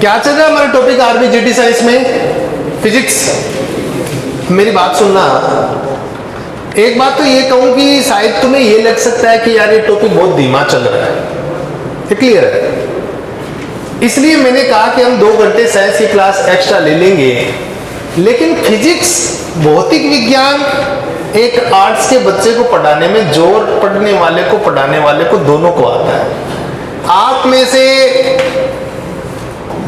क्या चल रहा है हमारा टॉपिक आरबीजीटी साइंस में? फिजिक्स। मेरी बात सुनना, एक बात तो ये कहूं कि शायद तुम्हें ये लग सकता है कि यार ये टॉपिक बहुत धीमा चल रहा है, ये क्लियर है। इसलिए मैंने कहा कि हम 2 घंटे साइंस की क्लास एक्स्ट्रा ले लेंगे, लेकिन फिजिक्स, भौतिक विज्ञान एक आर्ट्स के बच्चे को पढ़ाने में, जोर पढ़ने वाले को पढ़ाने वाले को दोनों को आता है। आप में से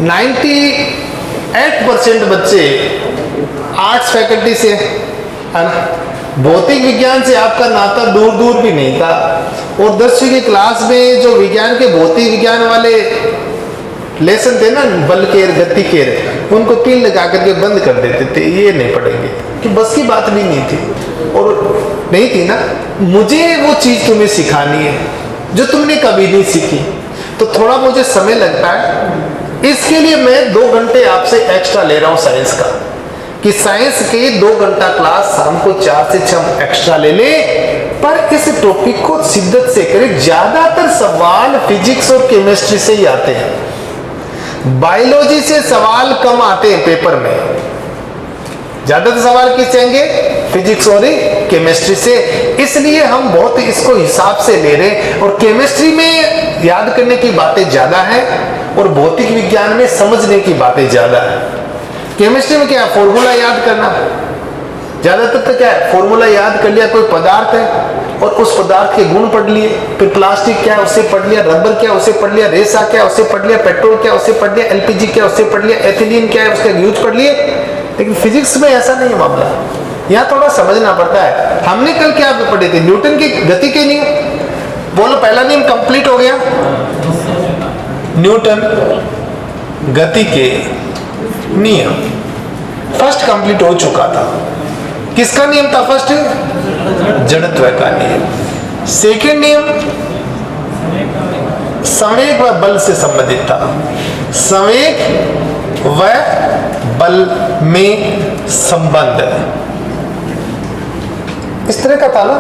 98% बच्चे आर्ट्स फैकल्टी से है ना। भौतिक विज्ञान से आपका नाता दूर दूर भी नहीं था, और 10वीं की क्लास में जो विज्ञान के भौतिक विज्ञान वाले लेसन थे ना, बल केर गति केर, उनको पिन लगा करके बंद कर देते थे, ये नहीं पढ़ेंगे कि बस की बात भी नहीं थी, और नहीं थी ना। मुझे वो चीज तुम्हें सिखानी है जो तुमने कभी नहीं सीखी, तो थोड़ा मुझे समय लगता है। इसके लिए मैं 2 घंटे आपसे एक्स्ट्रा ले रहा हूं साइंस का, कि साइंस के 2 घंटा क्लास शाम को 4 से 6 एक्स्ट्रा ले ले, पर इस टॉपिक को शिद्दत से करें। ज्यादातर सवाल फिजिक्स और केमिस्ट्री से ही आते हैं, बायोलॉजी से सवाल कम आते हैं पेपर में। ज्यादातर सवाल किससे आएंगे? फिजिक्स और केमिस्ट्री से। इसलिए हम बहुत इसको हिसाब से ले रहे हैं, और केमिस्ट्री में याद करने की बातें ज्यादा है और भौतिक विज्ञान में समझने की बातें ज्यादा है। केमिस्ट्री में क्या है? फॉर्मूला याद करना, ज्यादातर तो क्या है, फॉर्मूला याद कर लिया, कोई पदार्थ है और उस पदार्थ के गुण पढ़ लिए, फिर प्लास्टिक क्या है उसे पढ़ लिया, रबर क्या उसे पढ़ लिया, रेसा क्या उसे पढ़ लिया, पेट्रोल क्या उसे पढ़ लिया, एलपीजी क्या उसे पढ़ लिया, एथिलीन क्या है उसका यूज पढ़ लिए। लेकिन फिजिक्स में ऐसा नहीं है मामला, यहाँ थोड़ा समझना पड़ता है। हमने कल क्या पढ़े थे? न्यूटन की गति के नियम। बोलो, पहला नियम कंप्लीट हो गया, न्यूटन गति के नियम फर्स्ट कंप्लीट हो चुका था। किसका नियम था फर्स्ट? जड़त्व का नियम। सेकंड नियम संवेग व बल से संबंधित था। संवेग व बल में संबंध इस तरह का था ना,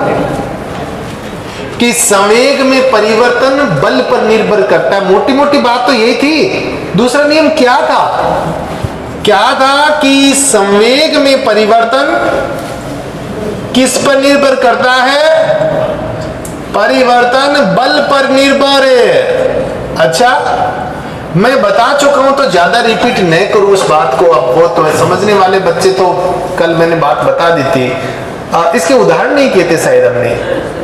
कि संवेग में परिवर्तन बल पर निर्भर करता है। मोटी मोटी बात तो यही थी। दूसरा नियम क्या था? क्या था कि संवेग में परिवर्तन किस पर निर्भर करता है? परिवर्तन बल पर निर्भर है। अच्छा, मैं बता चुका हूं तो ज्यादा रिपीट नहीं करूं उस बात को। अब वो तो समझने वाले बच्चे तो कल मैंने बात बता दी थी, इसके उदाहरण नहीं किए थे शायद हमने।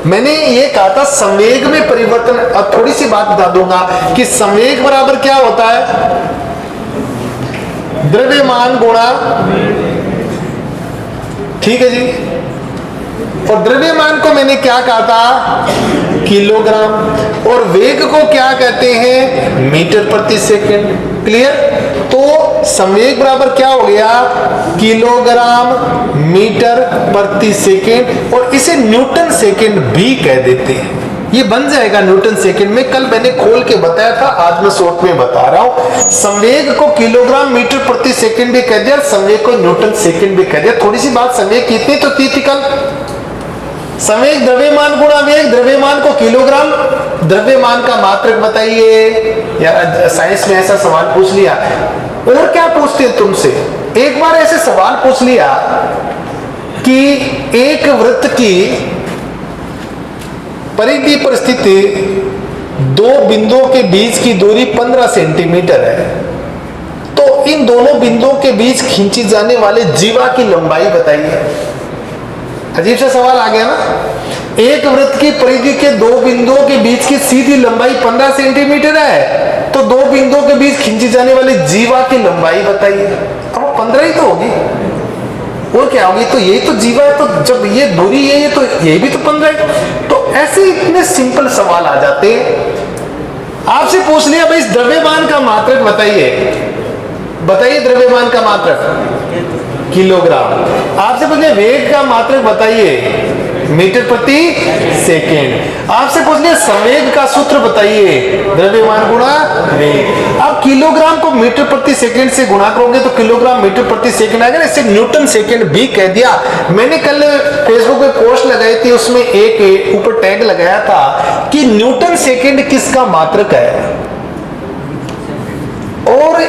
मैंने ये कहा था संवेग में परिवर्तन। अब थोड़ी सी बात बता दूंगा कि संवेग बराबर क्या होता है? द्रव्यमान गुणा, ठीक है जी, और द्रव्यमान को मैंने क्या कहा था? किलोग्राम, और वेग को क्या कहते हैं? मीटर प्रति सेकंड। क्लियर? तो संवेग बराबर क्या हो गया? किलोग्राम मीटर प्रति सेकंड, और इसे न्यूटन सेकंड भी कह देते हैं। ये बन जाएगा न्यूटन सेकंड में। कल मैंने खोल के बताया था, आज मैं शॉर्ट में बता रहा हूं। संवेग को किलोग्राम मीटर प्रति सेकंड भी कह दिया, संवेग को न्यूटन सेकंड भी कह दिया। थोड़ी सी बात संवेग कितनी तो थी कल? संवेग द्रव्यमान गुणा वेग, द्रव्यमान को किलोग्राम, द्रव्यमान का मात्रक बताइए। यार साइंस में ऐसा सवाल पूछ लिया, और क्या पूछते तुमसे? एक बार ऐसे सवाल पूछ लिया कि एक वृत्त की परिधि पर स्थित 2 बिंदुओं के बीच की दूरी 15 सेंटीमीटर है, तो इन दोनों बिंदुओं के बीच खींची जाने वाले जीवा की लंबाई बताइए। अजीब सा सवाल आ गया ना। एक वृत्त की परिधि के 2 बिंदुओं के बीच की सीधी लंबाई 15 सेंटीमीटर है, तो 2 बिंदुओं के बीच खींची जाने वाली जीवा की लंबाई बताइए। अब 15 ही तो होगी, और क्या होगी? तो यही तो जीवा है, तो जब ये दूरी है, ये तो ये भी तो 15 है। तो ऐसे इतने सिंपल सवाल आ जाते हैं। आपसे पूछ लिया भाई द्रव्यमान का मात्रक बताइए, बताइए द्रव्यमान का मात्रक किलोग्राम। आपसे पूछ लिया वेग का मात्रक बताइए, मीटर प्रति सेकेंड। आपसे पूछ लिया संवेग का सूत्र बताइए, द्रव्यमान गुणा वेग। अब किलोग्राम को मीटर प्रति सेकंड से गुणा करोगे तो किलोग्राम मीटर प्रति सेकंड आएगा। इसे न्यूटन सेकंड भी कह दिया। मैंने कल फेसबुक पे पोस्ट लगाई थी, उसमें एक ऊपर टैग लगाया था कि न्यूटन सेकंड किसका मात्रक है। और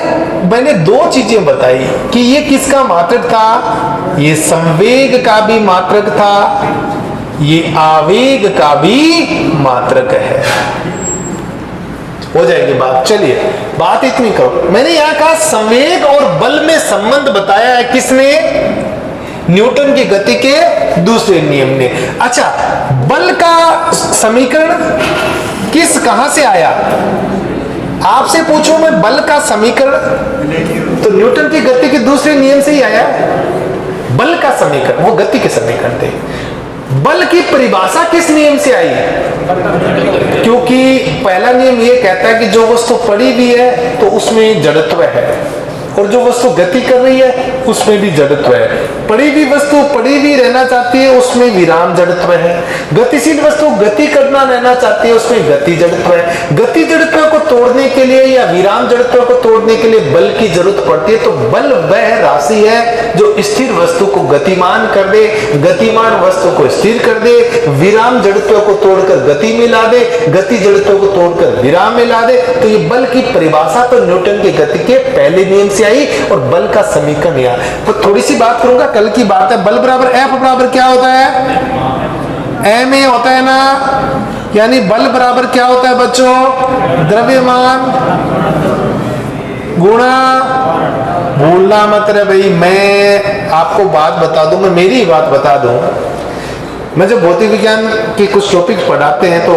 मैंने दो चीजें बताई कि ये किसका मात्रक था, ये संवेग का भी मात्रक था, ये आवेग का भी मात्रक है। हो जाएगी बात। चलिए बात इतनी करो, मैंने यहां कहा संवेग और बल में संबंध बताया है किसने, न्यूटन की गति के दूसरे नियम ने। अच्छा, बल का समीकरण कहां से आया, आपसे पूछूं मैं बल का समीकरण, तो न्यूटन की गति के दूसरे नियम से ही आया। बल का समीकरण वो गति के समीकरण थे। बल की परिभाषा किस नियम से आई, क्योंकि पहला नियम ये कहता है कि जो वस्तु पड़ी हुई है तो उसमें जड़त्व है, और जो वस्तु गति कर रही है उसमें भी जड़त्व है। पड़ी हुई वस्तु पड़ी हुई रहना चाहती है, उसमें विराम जड़त्व है। गतिशील वस्तु गति करना रहना चाहती है, उसमें गति जड़त्व है। गति जड़त्व को तोड़ने के लिए या विराम जड़त्व को तोड़ने के लिए बल की जरूरत पड़ती है। तो बल वह राशि है जो स्थिर वस्तु को गतिमान कर दे, गतिमान वस्तु को स्थिर कर दे, विराम जड़त्व को तोड़कर गति में ला दे, गति जड़त्व को तोड़कर विराम में ला दे। तो ये बल की परिभाषा तो न्यूटन की गति के पहले नियम से आई, और बल का समीकरण यहां तो थोड़ी सी बात करूंगा, कल की बात है। बल बराबर एफ बराबर क्या होता है, एम ए होता है ना, यानी बल बराबर क्या होता है बच्चों, द्रव्यमान गुणा, भूलना मत रे भाई, मैं आपको बात बता दूं, मैं मेरी ही बात बता दूं। मैं जब भौतिक विज्ञान के कुछ टॉपिक पढ़ाते हैं तो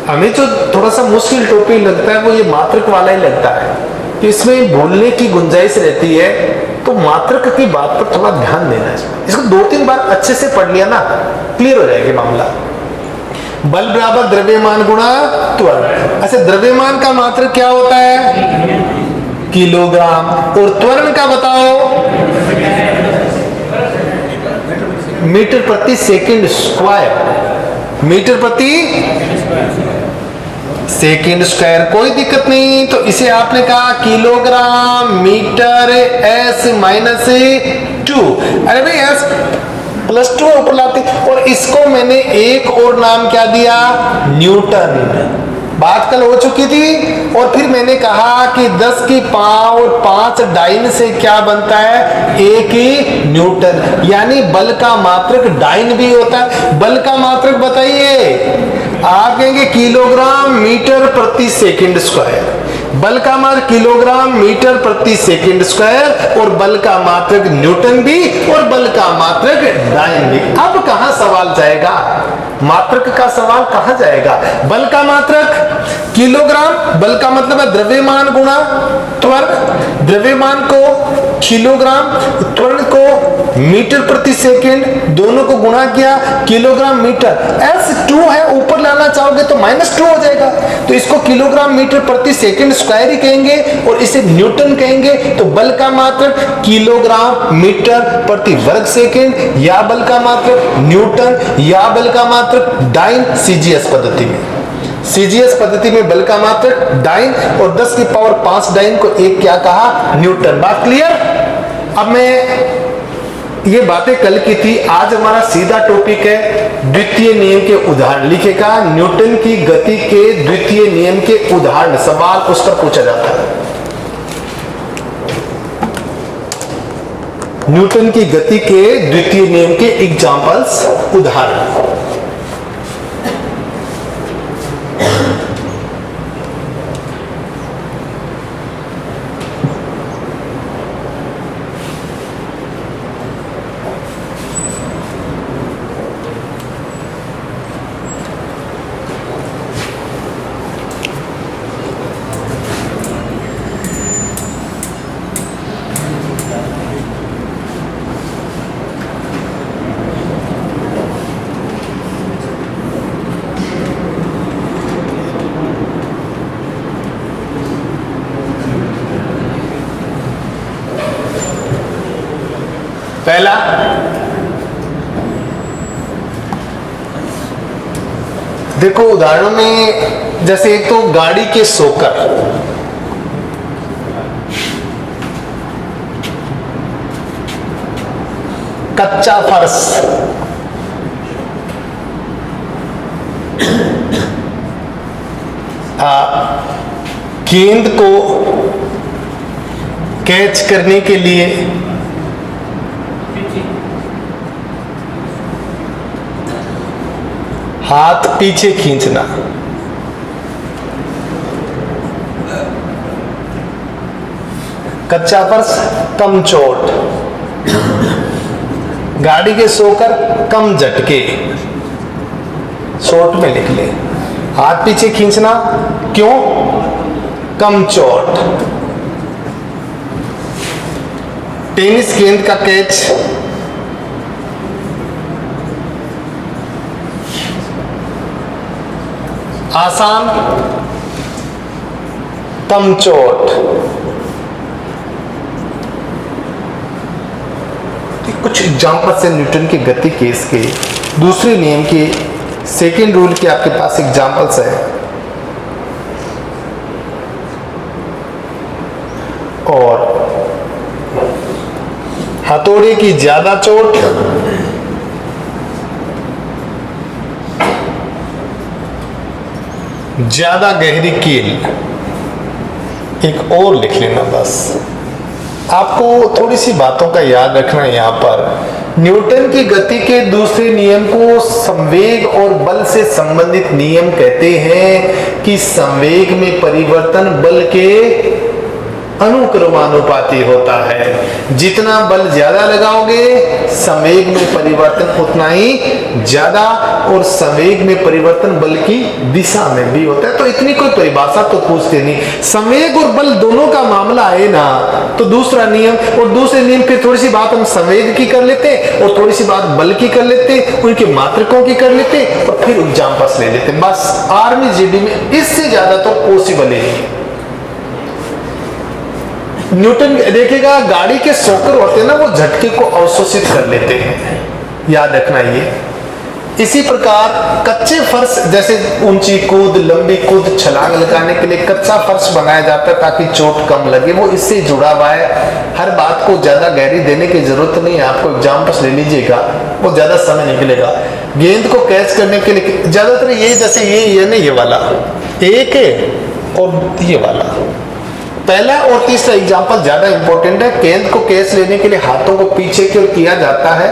हमें जो थोड़ा सा मुश्किल टॉपिक लगता है वो ये मात्रक वाला ही लगता है, कि इसमें भूलने की गुंजाइश रहती है। तो मात्रक की बात पर थोड़ा ध्यान देना है। इसको 2-3 बार अच्छे से पढ़ लिया ना, क्लियर हो जाएगा मामला। बल बराबर द्रव्यमान गुणा त्वरण। अच्छा, द्रव्यमान का मात्रक क्या होता है, किलोग्राम, और त्वरण का बताओ, मीटर प्रति सेकंड स्क्वायर, मीटर प्रति सेकंड स्क्वायर। कोई दिक्कत नहीं। तो इसे आपने कहा किलोग्राम मीटर एस माइनस 2, अरे भाई एस प्लस 2 ऊपर लाते, और इसको मैंने एक और नाम क्या दिया, न्यूटन। बात कल हो चुकी थी। और फिर मैंने कहा कि 10 की पावर 5 डाइन से क्या बनता है, 1 ही न्यूटन, यानी बल का मात्रक डाइन भी होता है। बल का मात्रक बताइए, आप कहेंगे किलोग्राम मीटर प्रति सेकंड स्क्वायर। बल का मात्रक किलोग्राम मीटर प्रति सेकंड स्क्वायर, और बल का मात्रक न्यूटन भी, और बल का मात्रक डाइन भी। अब कहां सवाल जाएगा, मात्रक का सवाल कहां जाएगा। बल का मात्रक किलोग्राम, बल का मतलब है द्रव्यमान गुणा त्वरण, द्रव्यमान को किलोग्राम, त्वरण को मीटर प्रति सेकंड, दोनों को गुणा किया, किलोग्राम मीटर। S2 है, ऊपर लाना चाहोगे तो -2 हो जाएगा, तो इसको किलोग्राम मीटर प्रति सेकंड स्क्वायर ही कहेंगे, और इसे न्यूटन कहेंगे। तो बल का मात्रक किलोग्राम मीटर प्रति वर्ग सेकंड, या बल का मात्रक न्यूटन, या बल का मात्रक डाइन। सीजीएस पद्धति में, सीजीएस पद्धति में बल का मात्रक डाइन, और 10 की पावर 5 डाइन को एक क्या कहा, न्यूटन। बात क्लियर। अब मैं ये बातें कल की थी, आज हमारा सीधा टॉपिक है द्वितीय नियम के उदाहरण। लिखेगा न्यूटन की गति के द्वितीय नियम के उदाहरण, सवाल उस पर पूछा जाता है। न्यूटन की गति के द्वितीय नियम के एग्जांपल्स, उदाहरण। पहला, देखो उदाहरणों में, जैसे एक तो गाड़ी के सोकर, कच्चा फर्श, गेंद को कैच करने के लिए हाथ पीछे खींचना, कच्चा फर्श कम चोट, गाड़ी के सोकर कम झटके, शॉर्ट में लिख ले। हाथ पीछे खींचना क्यों? कम चोट। टेनिस गेंद का कैच आसान, कम चोट। कुछ एग्जाम्पल से न्यूटन की गति केस के दूसरे नियम के सेकेंड रूल के आपके पास एग्जाम्पल्स है। और हथौड़े की ज्यादा चोट, ज्यादा गहरी कील। एक और लिख लेना बस। आपको थोड़ी सी बातों का याद रखना है यहाँ पर। न्यूटन की गति के दूसरे नियम को संवेग और बल से संबंधित नियम कहते हैं कि संवेग में परिवर्तन बल के अनुक्रमानुपाती होता है। जितना बल ज्यादा लगाओगे संवेग में परिवर्तन उतना ही ज्यादा, और संवेग में परिवर्तन बल की दिशा में भी होता है। तो इतनी कोई परिभाषा तो पूछते नहीं। संवेग और बल दोनों का मामला है ना, तो दूसरा नियम और दूसरे नियम की थोड़ी सी बात हम संवेग की कर लेते और थोड़ी सी बात बल की कर लेते, उनके मात्रकों की कर लेते और फिर एग्जाम्पल्स ले लेते। बस आर्मी जीडी में इससे ज्यादा तो पॉसिबल ही नहीं। न्यूटन देखिएगा, गाड़ी के शॉकर होते हैं ना, वो झटके को अवशोषित कर लेते हैं, याद रखना ये। इसी प्रकार कच्चे फर्श, जैसे ऊंची कूद, लंबी कूद, छलांग लगाने के लिए कच्चा फर्श बनाया जाता है ताकि चोट कम लगे, वो इससे जुड़ा हुआ है। हर बात को ज्यादा गहरी देने की जरूरत नहीं है, आपको एग्जाम्पल्स ले लीजिएगा, वो ज्यादा समय निकलेगा। गेंद को कैच करने के लिए ज्यादातर ये, जैसे ये नहीं, ये वाला एक है और ये वाला, पहला और तीसरा एग्जाम्पल ज्यादा इंपॉर्टेंट है। गेंद को कैच लेने के लिए हाथों को पीछे की ओर किया जाता है,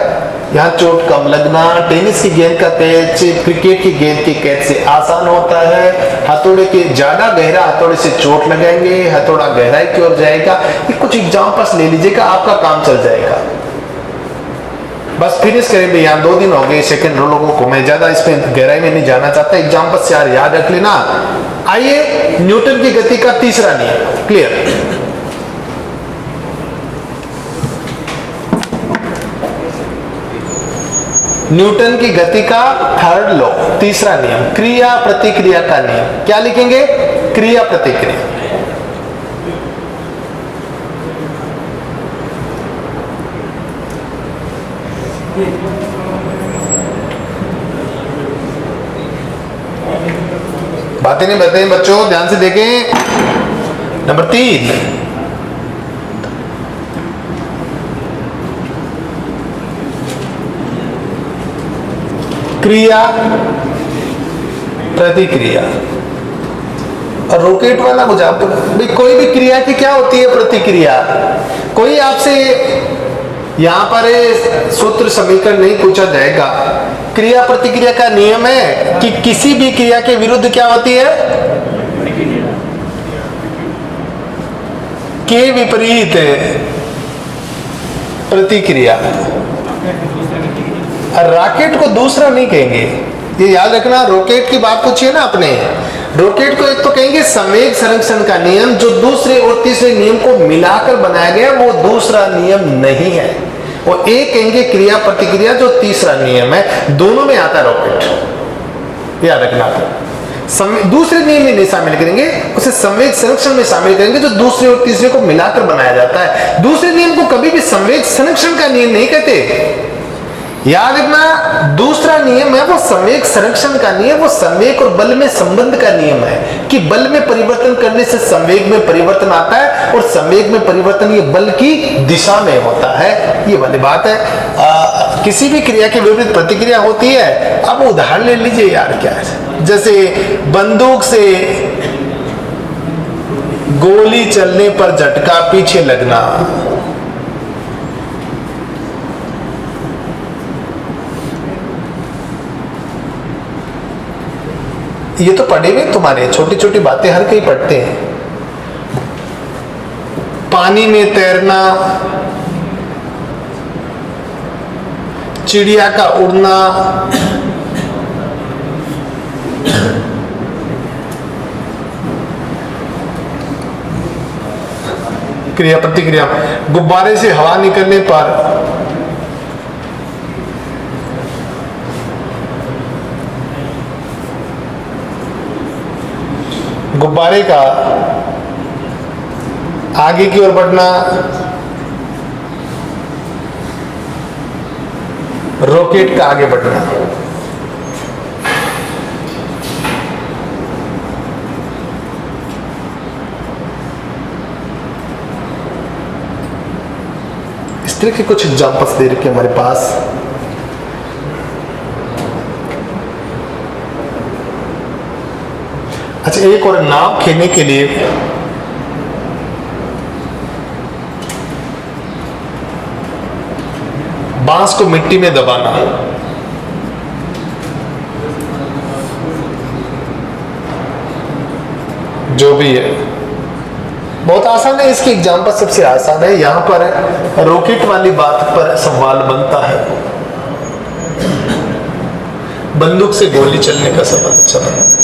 यहाँ चोट कम लगना। टेनिस की गेंद का कैच क्रिकेट की गेंद के कैच से आसान होता है। हथौड़े के ज्यादा गहरा हथौड़े से चोट लगाएंगे, हथौड़ा गहराई की ओर जाएगा। ये कुछ एग्जाम्पल्स ले लीजिएगा, आपका काम चल जाएगा। बस फिनिश करें भैया, 2 दिन हो गए सेकंड लोगों को, मैं ज्यादा इसमें गहराई में नहीं जाना चाहता। एग्जाम्पल्स यार याद रख लेना। आइए न्यूटन की गति का तीसरा नियम, क्लियर। न्यूटन की गति का थर्ड लॉ, तीसरा नियम, क्रिया प्रतिक्रिया का नियम। क्या लिखेंगे? क्रिया प्रतिक्रिया। बातें नहीं बताएं बच्चों, ध्यान से देखें। नंबर 3, क्रिया प्रतिक्रिया। और रॉकेट वाला मुझे आपको कोई भी क्रिया की क्या होती है? प्रतिक्रिया। कोई आपसे यहां पर सूत्र समीकरण नहीं पूछा जाएगा। क्रिया प्रतिक्रिया का नियम है कि किसी भी क्रिया के विरुद्ध क्या होती है? के विपरीत प्रतिक्रिया। रॉकेट को दूसरा नहीं कहेंगे, ये याद रखना। रॉकेट की बात पूछिए ना आपने, रॉकेट को एक तो कहेंगे संवेग संरक्षण का नियम, जो दूसरे और तीसरे नियम को मिलाकर बनाया गया, वो दूसरा नियम नहीं है। और एक कहेंगे क्रिया प्रतिक्रिया, जो तीसरा नियम है। दोनों में आता है रॉकेट, याद रखना। दूसरे नियम में नहीं शामिल करेंगे, उसे संवेग संरक्षण में शामिल करेंगे, जो दूसरे और तीसरे को मिलाकर बनाया जाता है। दूसरे नियम को कभी भी संवेग संरक्षण का नियम नहीं कहते, याद रखना। दूसरा नियम है वो संवेग संरक्षण का नियम, वो संवेग और बल में संबंध का नियम है कि बल में परिवर्तन करने से संवेग में परिवर्तन आता है, और संवेग में परिवर्तन ये बल की दिशा में होता है। ये वाली बात है। किसी भी क्रिया के विपरीत प्रतिक्रिया होती है। अब उदाहरण ले लीजिए यार, क्या है, जैसे बंदूक से गोली चलने पर झटका पीछे लगना। ये तो पढ़े हुए तुम्हारे, छोटी छोटी बातें हर कोई पढ़ते हैं। पानी में तैरना, चिड़िया का उड़ना, क्रिया प्रतिक्रिया, गुब्बारे से हवा निकलने पर गुब्बारे का आगे की ओर बढ़ना, रॉकेट का आगे बढ़ना। इस तरह के कुछ एग्जांपल्स दे रखे हमारे पास। अच्छा, एक और नाव खेलने के लिए बांस को मिट्टी में दबाना, जो भी है बहुत आसान है। इसकी एग्जांपल सबसे आसान है। यहां पर रॉकेट वाली बात पर सवाल बनता है, बंदूक से गोली चलने का सवाल अच्छा बनता है।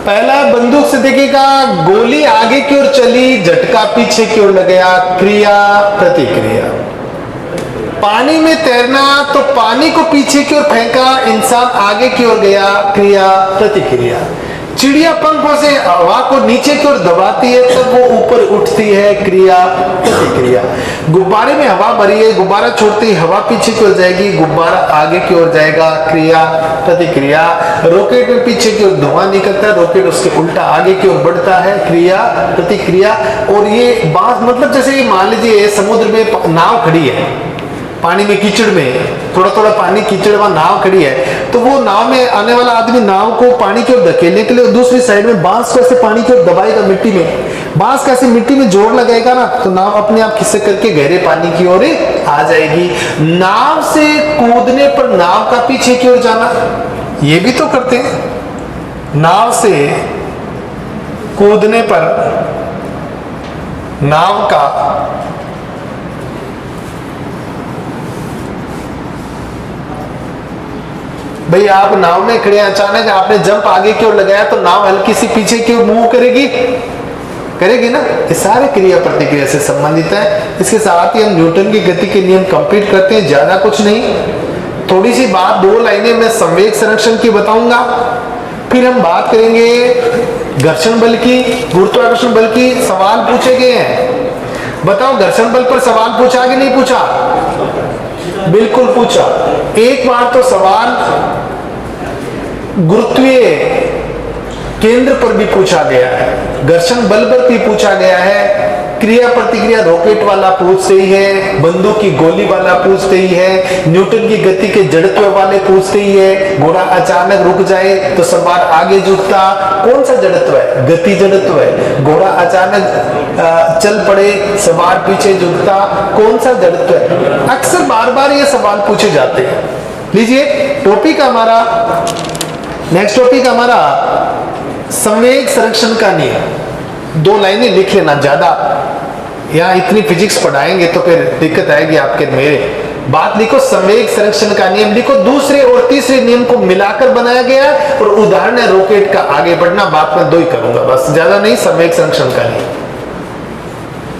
पहला, बंदूक से देखिएगा गोली आगे की ओर चली, झटका पीछे की ओर लग गया, क्रिया प्रतिक्रिया। पानी में तैरना, तो पानी को पीछे की ओर फेंका, इंसान आगे की ओर गया, क्रिया प्रतिक्रिया। चिड़िया पंखों से हवा को नीचे की ओर दबाती है तब वो ऊपर उठती है, क्रिया प्रतिक्रिया। गुब्बारे में हवा भरी है, गुब्बारा छोड़ती है, हवा पीछे की ओर जाएगी, गुब्बारा आगे की ओर जाएगा, क्रिया प्रतिक्रिया। रॉकेट में पीछे की ओर धुआं निकलता है, रॉकेट उसके उल्टा आगे की ओर बढ़ता है, क्रिया प्रतिक्रिया। और ये बात मतलब जैसे मान लीजिए समुद्र में नाव खड़ी है, पानी में कीचड़ में, थोड़ा थोड़ा पानी कीचड़ में नाव खड़ी है, तो वो नाव में आने वाला आदमी नाव को पानी की ओर धकेलने के लिए दूसरी साइड में बांस को ऐसे पानी की ओर दबाएगा मिट्टी में, बांस का ऐसे मिट्टी में जोर लगाएगा ना, तो नाव अपने आप खिसक करके गहरे पानी की ओर आ जाएगी। नाव से कूदने पर नाव का पीछे की ओर जाना, ये भी तो करते हैं। नाव से कूदने पर नाव का भाई, आप नाव में खड़े, अचानक आपने जंप आगे की ओर लगाया तो नाव हल्की सी पीछे की ओर मूव करेगी ना। ये सारे क्रिया प्रतिक्रिया से संबंधित है। इसके साथ ही हम न्यूटन की गति के नियम कंप्लीट करते हैं, ज्यादा कुछ नहीं। थोड़ी सी बात, 2 लाइनें मैं संवेग संरक्षण की बताऊंगा, फिर हम बात करेंगे घर्षण बल की, गुरुत्वाकर्षण बल की। सवाल पूछे गए हैं, बताओ घर्षण बल पर सवाल पूछा कि नहीं पूछा? बिल्कुल पूछा। एक बार तो सवाल गुरुत्वीय केंद्र पर भी पूछा गया है, घर्षण बल पर भी पूछा गया है, क्रिया प्रतिक्रिया रॉकेट वाला पूछते ही है, बंदूक की गोली वाला पूछते ही है, न्यूटन की गति के जड़त्व वाले पूछते ही है। घोड़ा अचानक रुक जाए तो सवार आगे झुकता, कौन सा जड़त्व है? गति जड़त्व है। घोड़ा अचानक चल पड़े, सवार पीछे झुकता, कौन सा जड़त्व है? अक्सर बार बार ये सवाल पूछे जाते हैं। लीजिए टॉपिक हमारा, नेक्स्ट टॉपिक हमारा संवेग संरक्षण का नियम। 2 लाइनें लिख लेना, ज्यादा यहाँ इतनी फिजिक्स पढ़ाएंगे तो फिर दिक्कत आएगी आपके मेरे। बात लिखो, संवेग संरक्षण का नियम लिखो, दूसरे और तीसरे नियम को मिलाकर बनाया गया और उदाहरण है रॉकेट का आगे बढ़ना। बात मैं 2 ही करूंगा बस, ज्यादा नहीं। संवेग संरक्षण का नियम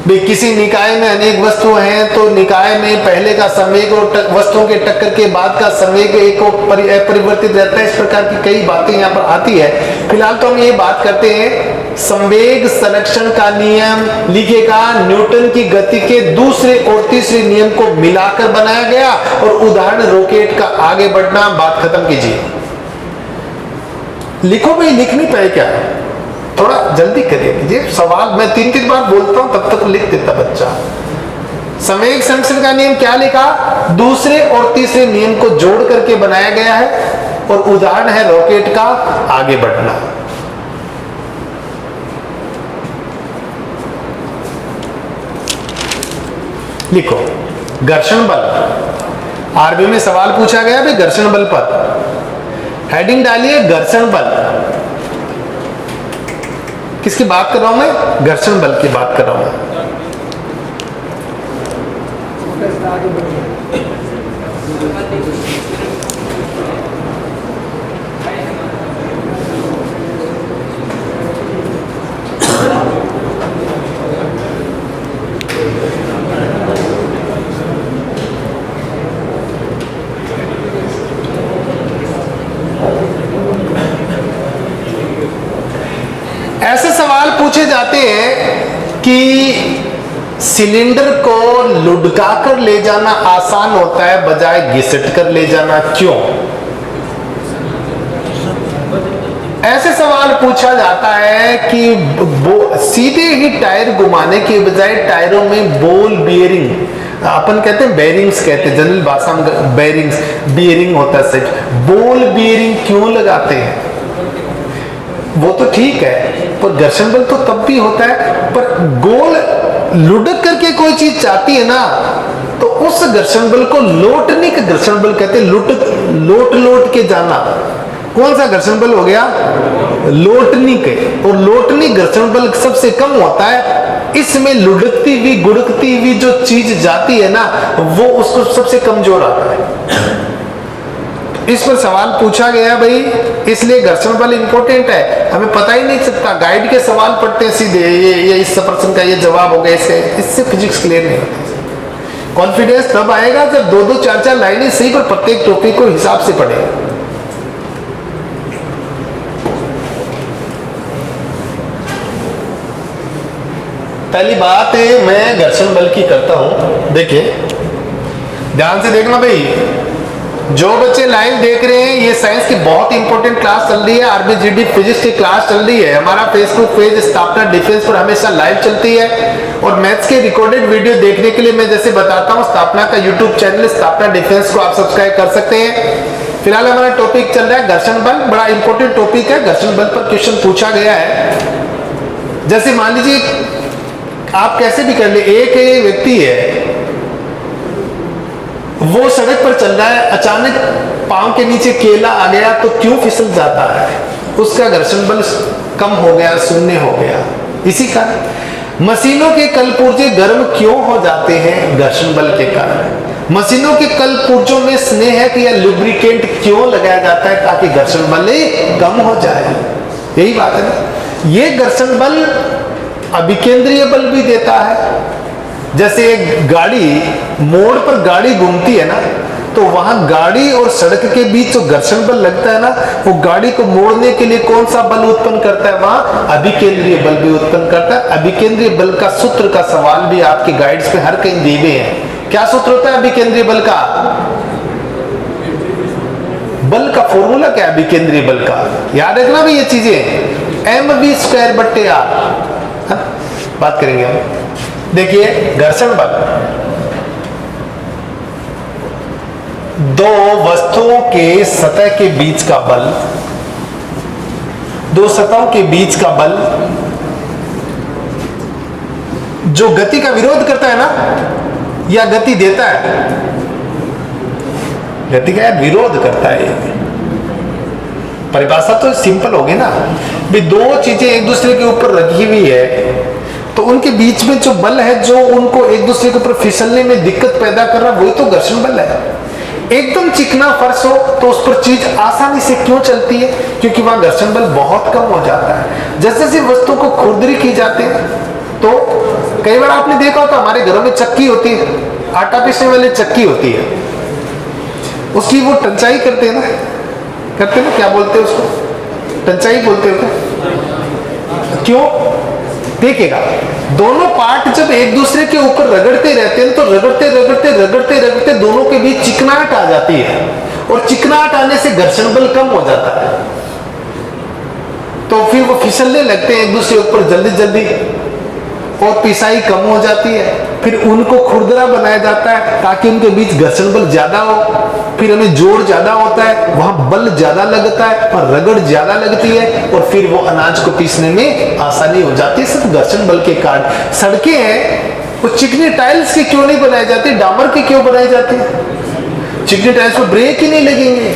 भी, किसी निकाय में अनेक वस्तुएं हैं तो निकाय में पहले का संवेग और वस्तुओं के टक्कर के बाद का संवेग एक अपरिवर्तित रहता है। इस प्रकार की कई बातें यहाँ पर आती है। फिलहाल तो हम ये बात करते हैं संवेग संरक्षण का नियम लिखेगा, न्यूटन की गति के दूसरे और तीसरे नियम को मिलाकर बनाया गया और उदाहरण रॉकेट का आगे बढ़ना। बात खत्म कीजिए। लिखो भाई, लिख नहीं पाए क्या? थोड़ा जल्दी करिए। सवाल मैं 3-3 बार बोलता हूं तब तक लिख देता बच्चा। संवेग संरक्षण का नियम क्या लिखा? दूसरे और तीसरे नियम को जोड़ करके बनाया गया है और उदाहरण है रॉकेट का आगे बढ़ना। लिखो घर्षण बल। आरबी में सवाल पूछा गया भाई घर्षण बल पर, हेडिंग डालिए घर्षण बल। किसकी बात कर रहा हूं मैं? घर्षण बल की बात कर रहा हूं। ऐसे सवाल पूछे जाते हैं कि सिलेंडर को लुढ़का कर ले जाना आसान होता है बजाय घिसट कर ले जाना, क्यों? ऐसे सवाल पूछा जाता है कि सीधे ही टायर घुमाने के बजाय टायरों में बॉल बियरिंग, अपन कहते हैं बेरिंग्स कहते हैं जनरल भाषा में, बेरिंग्स बियरिंग होता है सेट, बॉल बियरिंग क्यों लगाते हैं? वो तो ठीक है पर घर्षण बल तो तब भी होता है, पर गोल लुढ़क करके कोई चीज चाहती है ना तो उस घर्षण बल को लोटने का घर्षण बल कहते हैं। लोट के जाना कौन सा घर्षण बल हो गया? लोटनी के। और लोटनी घर्षण बल सबसे कम होता है। इसमें लुढ़कती हुई गुड़कती हुई जो चीज जाती है ना वो उसको सबसे कमजोर आता है। इस पर सवाल पूछा गया भाई, इसलिए घर्षण बल इंपॉर्टेंट है। हमें पता ही नहीं सकता, गाइड के सवाल पढ़ते हैं सीधे ये इस प्रश्न का ये जवाब हो गया, इससे फिजिक्स क्लियर नहीं होती। कॉन्फिडेंस तब आएगा जब दो दो चार चार लाइनें सही पर प्रत्येक टॉपिक को हिसाब से पढ़े। पहली बात है मैं घर्षण बल की करता हूं। देखिए ध्यान से देखना भाई, जो बच्चे लाइव देख रहे हैं ये साइंस की बहुत इंपॉर्टेंट क्लास चल रही है, आरबीजीडी फिजिक्स की क्लास चल रही है। हमारा फेसबुक पेज स्थापना डिफेंस पर हमेशा लाइव चलती है और मैथ्स के रिकॉर्डेड वीडियो देखने के लिए मैं जैसे बताता हूं स्थापना का यूट्यूब चैनल स्थापना डिफेंस को आप सब्सक्राइब कर सकते हैं। फिलहाल हमारा टॉपिक चल रहा है घर्षण बल, बड़ा इंपॉर्टेंट टॉपिक है। घर्षण बल पर क्वेश्चन पूछा गया है। जैसे मान लीजिए आप कैसे भी कर ले, एक व्यक्ति है वो सड़क पर चल रहा है, अचानक पांव के नीचे केला आ गया तो क्यों फिसल जाता है? उसका घर्षण बल कम हो गया, शून्य हो गया। इसी कारण मशीनों के कल पुर्जे गर्म क्यों हो जाते हैं? घर्षण बल के कारण। मशीनों के कल पुर्जों में स्नेहक या लुब्रिकेंट क्यों लगाया जाता है? ताकि घर्षण बल कम हो जाए। यही बात है ना। ये घर्षण बल अभिकेंद्रीय बल भी देता है। जैसे एक गाड़ी मोड़ पर गाड़ी घूमती है ना तो वहां गाड़ी और सड़क के बीच जो घर्षण बल लगता है ना वो गाड़ी को मोड़ने के लिए कौन सा बल उत्पन्न करता है? वहां अभिकेंद्रीय बल भी उत्पन्न करता है। अभिकेंद्रीय बल का सूत्र का सवाल भी आपके गाइड्स पे हर कहीं दिए हुए हैं। क्या सूत्र होता है अभिकेंद्रीय बल का? बल का फॉर्मूला क्या है अभिकेंद्रीय बल का? याद रखना भी ये चीजें, mv²/r। बात करेंगे हम। देखिए घर्षण बल दो वस्तुओं के सतह के बीच का बल, दो सतहों के बीच का बल जो गति का विरोध करता है ना या गति देता है? गति का विरोध करता है। परिभाषा तो सिंपल होगी ना भी, दो चीजें एक दूसरे के ऊपर रखी हुई है तो उनके बीच में जो बल है जो उनको एक दूसरे के ऊपर फिसलने में दिक्कत पैदा कर रहा है वही तो घर्षण बल है। एकदम चिकना फर्श हो तो उस पर चीज आसानी से क्यों चलती है? क्योंकि वहां घर्षण बल बहुत कम हो जाता है। जैसे जैसे वस्तु को खुरदरी की जाती है तो कई बार आपने देखा होता हमारे घरों में चक्की होती है, आटा पीसने वाली चक्की होती है, उसकी वो टंचाई करते हैं ना, क्या बोलते हैं उसको? टंचाई बोलते हैं। क्यों? देखिएगा दोनों पार्ट जब एक दूसरे के ऊपर रगड़ते रहते हैं तो रगड़ते दोनों के बीच चिकनाहट आ जाती है और चिकनाहट आने से घर्षण बल कम हो जाता है तो फिर वो फिसलने लगते हैं एक दूसरे के ऊपर जल्दी और पिसाई कम हो जाती है। फिर उनको खुरदरा बनाया जाता है ताकि उनके बीच घर्षण बल ज्यादा हो, फिर हमें जोर ज्यादा होता है, वहां बल ज्यादा लगता है और रगड़ ज्यादा लगती है और फिर वो अनाज को पीसने में आसानी हो जाती है, सिर्फ घर्षण बल के कारण। सड़कें हैं वो चिकनी टाइल्स की क्यों नहीं बनाई जाती, डामर की क्यों बनाई जाती है? चिकनी टाइल्स पर ब्रेक ही नहीं लगेंगे,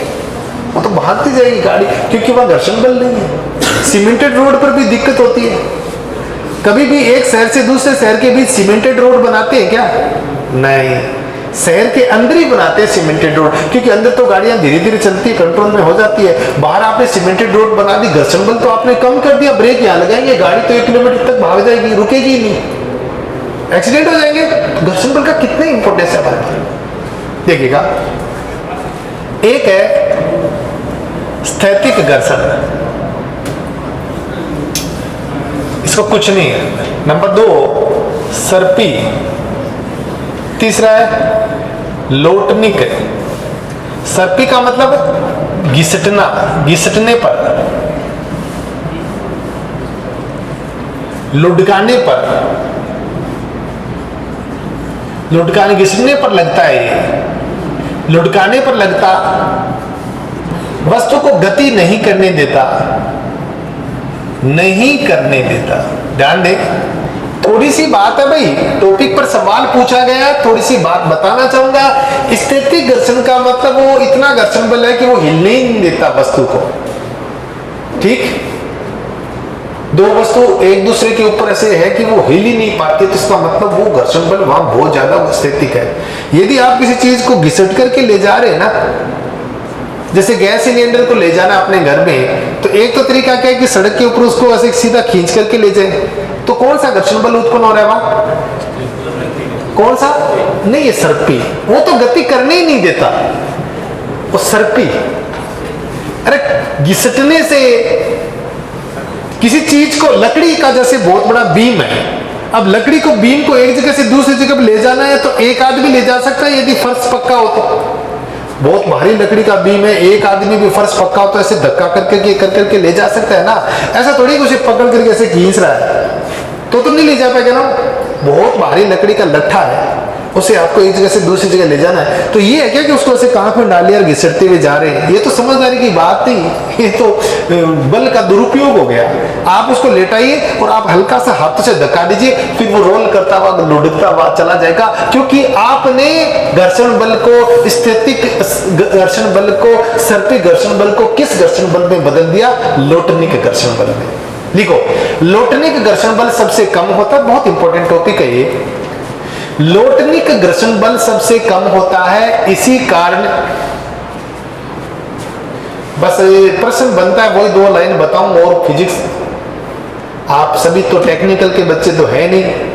वो तो भागती जाएगी गाड़ी, क्योंकि वहां घर्षण बल नहीं है। सीमेंटेड रोड पर भी दिक्कत होती है। कभी भी एक शहर से दूसरे शहर के बीच सीमेंटेड रोड बनाते हैं क्या? नहीं, शहर के अंदर ही बनाते हैं सीमेंटेड रोड, क्योंकि अंदर तो गाड़ियां धीरे धीरे चलती है, कंट्रोल में हो जाती है। बाहर आपने सीमेंटेड रोड बना दी, घर्षण बल तो आपने कम कर दिया, ब्रेक यहाँ लगाएंगे, गाड़ी तो 1 किलोमीटर तक भाग जाएगी, रुकेगी ही नहीं, एक्सीडेंट हो जाएंगे। घर्षण बल का कितना इंपॉर्टेंस है हमारे पास, देखिएगा। एक है स्थैतिक घर्षण, इसको कुछ नहीं है। नंबर 2 सर्पी, तीसरा है लोटनिक। सर्पी का मतलब घिसटना, घिसटने पर, लुढ़काने पर, लुढ़काने घिसटने पर लगता है, ये लुढ़काने पर लगता, वस्तु को गति नहीं करने देता, नहीं करने देता। ध्यान दें, थोड़ी सी बात है भाई, टॉपिक पर सवाल पूछा गया, थोड़ी सी बात बताना चाहूंगा। स्थैतिक घर्षण का मतलब वो इतना घर्षण बल है कि वो हिलने ही नहीं देता वस्तु को। ठीक, दो वस्तु एक दूसरे के ऊपर ऐसे है कि वो हिल ही नहीं पाती, तो इसका मतलब वो घर्षण बल वहां बहुत ज्यादा स्थैतिक है। यदि आप किसी चीज को घिसट करके ले जा रहे हैं ना, जैसे गैस सिलेंडर को ले जाना अपने घर में, तो एक तो तरीका क्या है कि सड़क के ऊपर उसको ऐसे सीधा खींच करके ले जाए, तो कौन सा घर्षण बल उत्पन्न हो रहा है वहां? कौन सा? नहीं, ये सर्पी, वो तो गति करने ही नहीं देता, वो सर्पी। अरे घिसटने से किसी चीज को, लकड़ी का जैसे बहुत बड़ा बीम है, अब लकड़ी को, बीम को एक जगह से दूसरी जगह ले जाना है तो एक आदमी ले जा सकता है यदि फर्श पक्का हो तो। बहुत भारी लकड़ी का बीम है, एक आदमी भी फर्श पक्का हो तो ऐसे धक्का करके ले जा सकता है ना। ऐसा थोड़ी उसे पकड़ करके ऐसे खींच रहा है तो नहीं ले जा पाएगा ना। बहुत भारी लकड़ी का लट्ठा है, उसे आपको एक जगह से दूसरी जगह ले जाना है, तो ये है क्या कि उसको ऐसे कांख में डाल लिया और घिसटते हुए जा रहे हैं? ये तो समझदारी की बात नहीं, ये तो बल का दुरुपयोग हो गया। आप उसको लेटाइए और आप हल्का सा हाथों से धक्का दीजिए, फिर वो रोल करता हुआ, लुढ़कता हुआ चला जाएगा, क्योंकि आपने घर्षण बल को, स्थैतिक घर्षण बल को, सर्पी घर्षण बल को किस घर्षण बल में बदल दिया? लोटनिक घर्षण बल में। लिखो, लोटनिक घर्षण बल सबसे कम होता है, बहुत इंपॉर्टेंट टॉपिक है ये। लोटनिक घर्षण बल सबसे कम होता है, इसी कारण, बस प्रश्न बनता है, वही 2 लाइन बताऊं और फिजिक्स, आप सभी तो टेक्निकल के बच्चे तो है नहीं।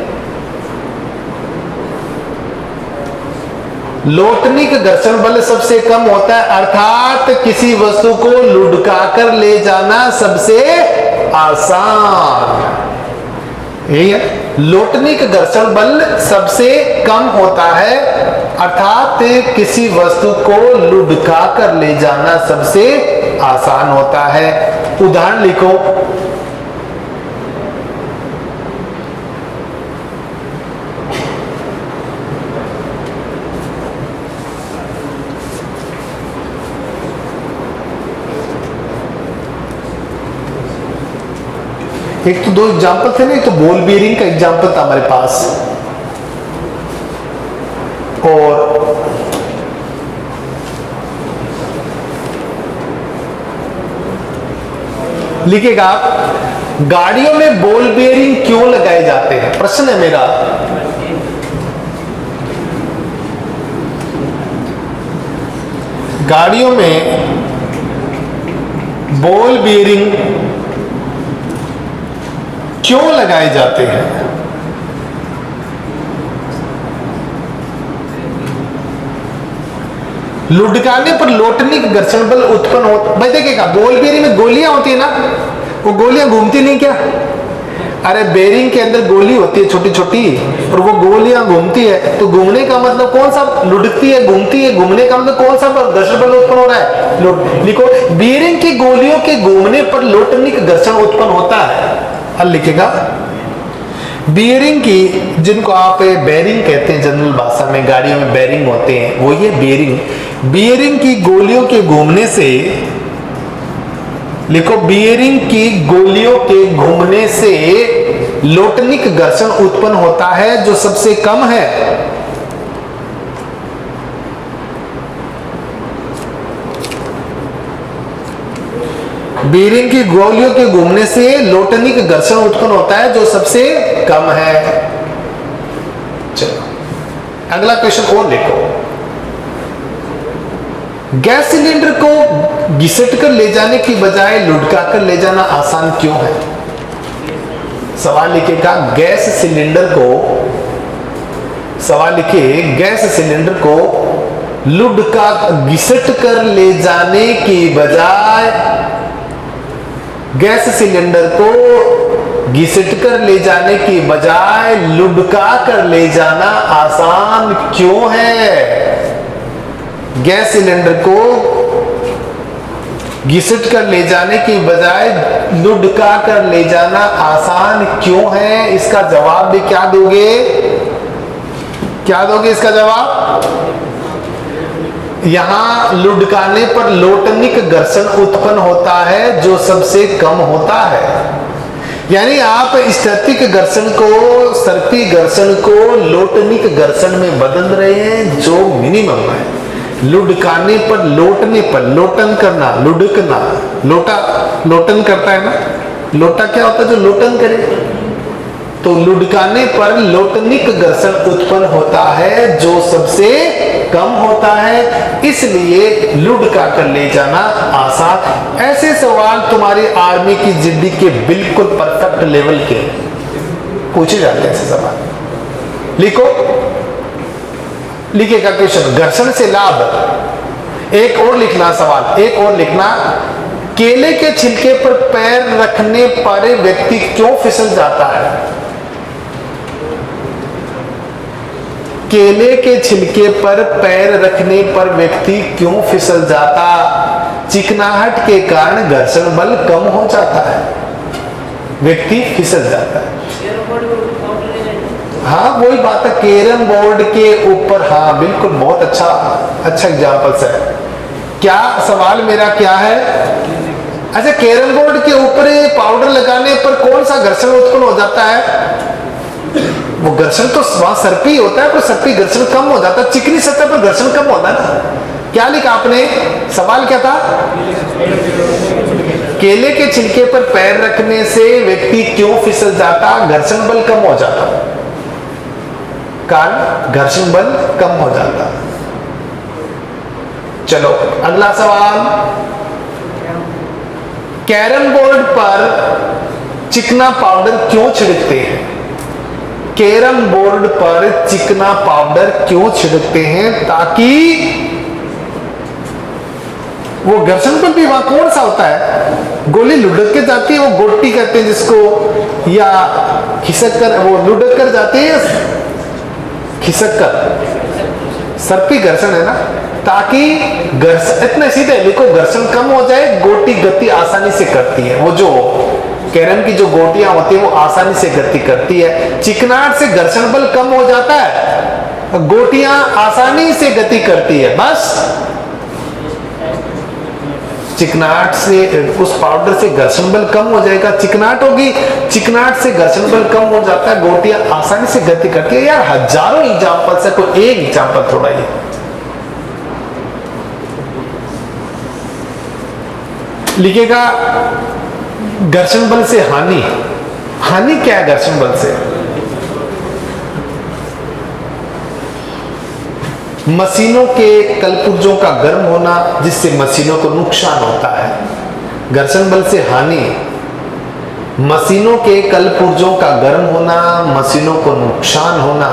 लोटनिक घर्षण बल सबसे कम होता है, अर्थात किसी वस्तु को लुढ़काकर ले जाना सबसे आसान, यही है। लोटनिक घर्षण बल सबसे कम होता है, अर्थात किसी वस्तु को लुढ़काकर ले जाना सबसे आसान होता है। उदाहरण लिखो, एक तो 2 एग्जाम्पल थे ना, एक तो बॉल बीयरिंग का एग्जाम्पल था हमारे पास, और लिखेगा आप, गाड़ियों में बॉल बीयरिंग क्यों लगाए जाते हैं? प्रश्न है मेरा। गाड़ियों में बॉल बीयरिंग क्यों लगाए जाते हैं? लुढ़काने पर लोटनिक घर्षण बल उत्पन्न होता। भाई देखिएगा, बॉल बेयरिंग में गोलियां होती है ना, वो गोलियां घूमती नहीं क्या? अरे बेयरिंग के अंदर गोली होती है छोटी छोटी, और वो गोलियां घूमती है, तो घूमने का मतलब कौन सा? लुढ़कती है, घूमती है, घूमने का मतलब कौन सा घर्षण बल उत्पन्न हो रहा है? लिखो, बेयरिंग की गोलियों के घूमने पर लोटनिक घर्षण उत्पन्न होता है। हल लिखेगा, बियरिंग की, जिनको आप बेरिंग कहते हैं जनरल भाषा में, गाड़ियों में बेरिंग होते हैं, वो ये बियरिंग। बियरिंग की गोलियों के घूमने से, लिखो, बियरिंग की गोलियों के घूमने से लोटनिक घर्षण उत्पन्न होता है जो सबसे कम है। बीयरिंग की गोलियों के घूमने से लोटनिक घर्षण उत्पन्न होता है जो सबसे कम है। चलो अगला क्वेश्चन और देखो। गैस सिलेंडर को घिसट कर ले जाने की बजाय लुढ़का कर ले जाना आसान क्यों है? सवाल लिखेगा गैस सिलेंडर को, सवाल लिखिए गैस सिलेंडर को लुढ़का घिसट कर ले जाने की बजाय, गैस सिलेंडर को घिसट कर ले जाने की बजाय लुढ़का कर ले जाना आसान क्यों है? गैस सिलेंडर को घिसट कर ले जाने की बजाय लुढ़का कर ले जाना आसान क्यों है? इसका जवाब भी क्या दोगे? क्या दोगे इसका जवाब? यहां लुढ़काने पर लोटनिक घर्षण उत्पन्न होता है जो सबसे कम होता है। यानी आप स्थैतिक घर्षण को, सर्पी घर्षण को लोटनिक घर्षण में बदल रहे हैं जो मिनिमम है। लुढ़काने पर, लोटने पर, लोटन करना, लुढ़कना, लोटा लोटन करता है ना, लोटा क्या होता है जो लोटन करे, तो लुढ़काने पर लोटनिक घर्षण उत्पन्न होता है जो सबसे कम होता है, इसलिए लुढ़का कर ले जाना आसान। ऐसे सवाल तुम्हारी आर्मी की जिद्दी के बिल्कुल परफेक्ट लेवल के पूछे जाते हैं। ऐसे सवाल लिखो, लिखेगा क्वेश्चन घर्षण से लाभ। एक और लिखना सवाल, एक और लिखना, केले के छिलके पर पैर रखने पर व्यक्ति क्यों फिसल जाता है? केले के छिलके पर पैर रखने पर व्यक्ति क्यों फिसल जाता? चिकनाहट के कारण घर्षण बल कम हो जाता है, व्यक्ति फिसल जाता है। हाँ वही बात है, कैरम बोर्ड के ऊपर, हाँ बिल्कुल, बहुत अच्छा एग्जाम्पल है। क्या सवाल मेरा क्या है? अच्छा, कैरम बोर्ड के ऊपर पाउडर लगाने पर कौन सा घर्षण उत्पन्न हो जाता है? वो घर्षण तो वहां सर्पी होता है, पर सर्पी घर्षण कम हो जाता है, चिकनी सतह पर घर्षण कम होता है ना। क्या लिखा आपने? सवाल क्या था? केले के छिलके पर पैर रखने से व्यक्ति क्यों फिसल जाता? घर्षण बल कम हो जाता, कारण घर्षण बल कम हो जाता। चलो अगला सवाल, कैरम बोर्ड पर चिकना पाउडर क्यों छिड़कते हैं? कैरम बोर्ड पर चिकना पाउडर क्यों छिड़कते हैं? ताकि वो घर्षण बल भी वहां कौन सा होता है, गोली लुढ़क के जाती है, वो गोटी कहते हैं जिसको, या खिसक कर, वो लुढ़क कर जाती है, खिसक कर, सर्पी घर्षण है ना, ताकि घर्षण, इतने सीधे लिखो, घर्षण कम हो जाए, गोटी गति आसानी से करती है। वो जो कैरम की जो गोटियां होती है वो आसानी से गति करती है। चिकनाहट से घर्षण बल कम हो जाता है, गोटियां आसानी से गति करती है। बस चिकनाहट से, उस पाउडर से घर्षण बल कम हो जाएगा, चिकनाहट होगी, चिकनाहट से घर्षण बल कम हो जाता है, गोटियां आसानी से गति करती है। यार हजारों एग्जाम्पल से कोई एक एग्जाम्पल थोड़ा ही। लिखेगा घर्षण बल से हानि। हानि क्या है घर्षण बल से? मशीनों के कलपुर्जों का गर्म होना जिससे मशीनों को नुकसान होता है। घर्षण बल से हानि, मशीनों के कलपुर्जों का गर्म होना, मशीनों को नुकसान होना।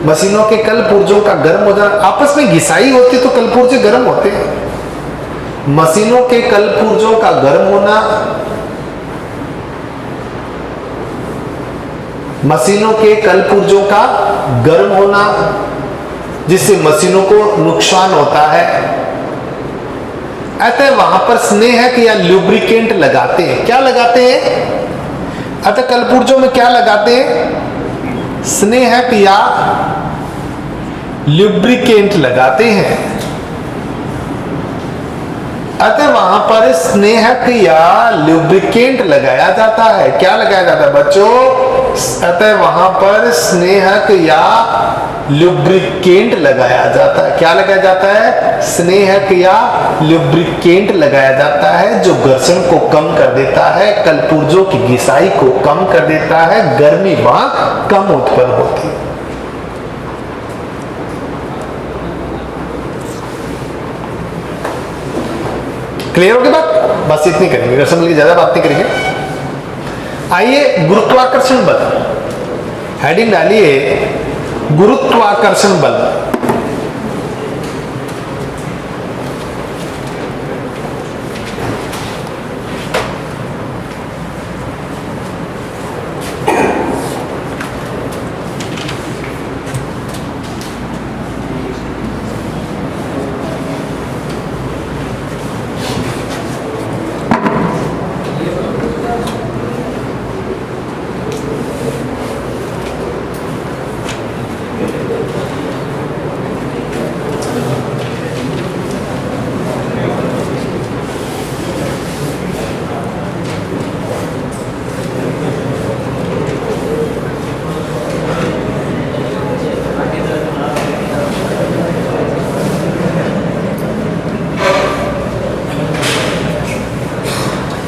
मशीनों के कलपुर्जों का गर्म हो जाना, आपस में घिसाई होती तो कलपुर्जे गर्म होते हैं। मशीनों के कलपुर्जों का गर्म होना, मशीनों के कलपुर्जों का गर्म होना जिससे मशीनों को नुकसान होता है। अतः वहां पर स्नेहक या लुब्रिकेंट लगाते हैं। क्या लगाते हैं? अतः कलपुर्जों में क्या लगाते हैं? स्नेहक या लुब्रिकेंट लगाते हैं। अतः वहां पर स्नेहक या लुब्रिकेंट लगाया जाता है। क्या लगाया जाता है बच्चों? अतः वहां पर स्नेहक या लुब्रिकेंट लगाया जाता है। क्या लगाया जाता है? स्नेहक या लुब्रिकेंट लगाया जाता है, जो घर्षण को कम कर देता है, कलपुर्जों की घिसाई को कम कर देता है, गर्मी वहां कम उत्पन्न होती है। क्लियर हो गई बात? बस इतनी करेंगे, घर्षण बल की ज्यादा बात नहीं करेंगे। आइए गुरुत्वाकर्षण बल, हेडिंग डालिए गुरुत्वाकर्षण बल।